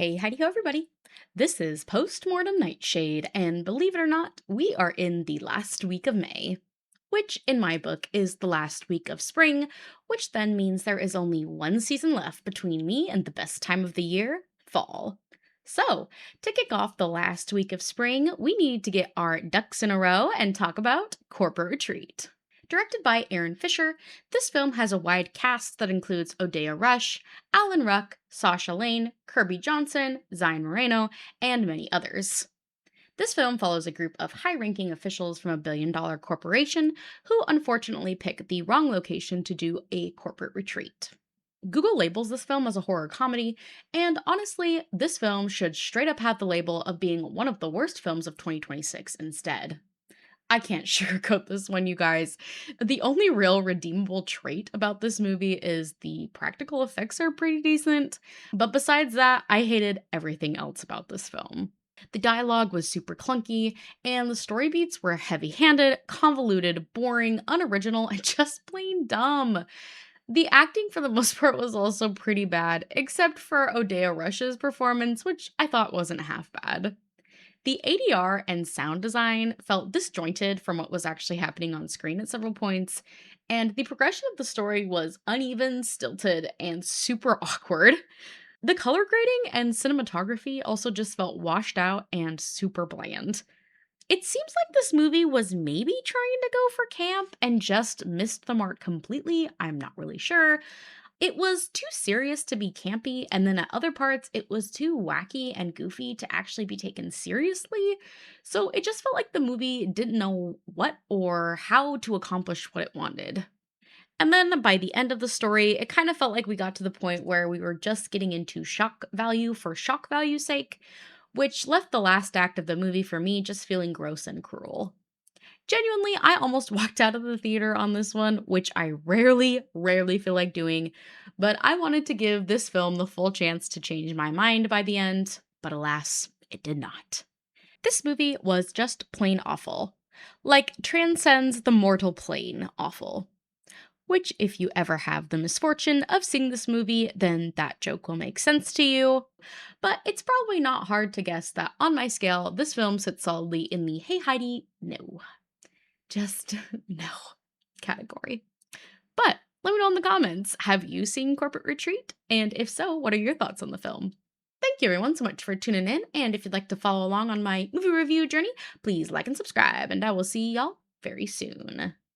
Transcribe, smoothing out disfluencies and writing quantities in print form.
Hey, howdy ho, everybody. This is Postmortem Nightshade, and believe it or not, we are in the last week of May, which in my book is the last week of spring, which then means there is only one season left between me and the best time of the year, fall. So, to kick off the last week of spring, we need to get our ducks in a row and talk about Corporate Retreat. Directed by Aaron Fisher, this film has a wide cast that includes Odeya Rush, Alan Ruck, Sasha Lane, Kirby Johnson, Zion Moreno, and many others. This film follows a group of high ranking officials from a billion-dollar corporation who unfortunately pick the wrong location to do a corporate retreat. Google labels this film as a horror comedy, and honestly, this film should straight up have the label of being one of the worst films of 2026 instead. I can't sugarcoat this one, you guys. The only real redeemable trait about this movie is the practical effects are pretty decent, but besides that, I hated everything else about this film. The dialogue was super clunky, and the story beats were heavy handed, convoluted, boring, unoriginal, and just plain dumb. The acting for the most part was also pretty bad, except for Odeya Rush's performance, which I thought wasn't half bad. The ADR and sound design felt disjointed from what was actually happening on screen at several points, and the progression of the story was uneven, stilted, and super awkward. The color grading and cinematography also just felt washed out and super bland. It seems like this movie was maybe trying to go for camp and just missed the mark completely. I'm not really sure, it was too serious to be campy, and then at other parts, it was too wacky and goofy to actually be taken seriously. So it just felt like the movie didn't know what or how to accomplish what it wanted. And then by the end of the story, it kind of felt like we got to the point where we were just getting into shock value for shock value's sake, which left the last act of the movie for me just feeling gross and cruel. Genuinely, I almost walked out of the theater on this one, which I rarely feel like doing, but I wanted to give this film the full chance to change my mind by the end, but alas, it did not. This movie was just plain awful. Like, transcends the mortal plane awful. Which, if you ever have the misfortune of seeing this movie, then that joke will make sense to you. But it's probably not hard to guess that on my scale, this film sits solidly in the hey Heidi, no. Just no category. But let me know in the comments, have you seen Corporate Retreat? And if so, what are your thoughts on the film? Thank you everyone so much for tuning in, and if you'd like to follow along on my movie review journey, please like and subscribe, and I will see y'all very soon.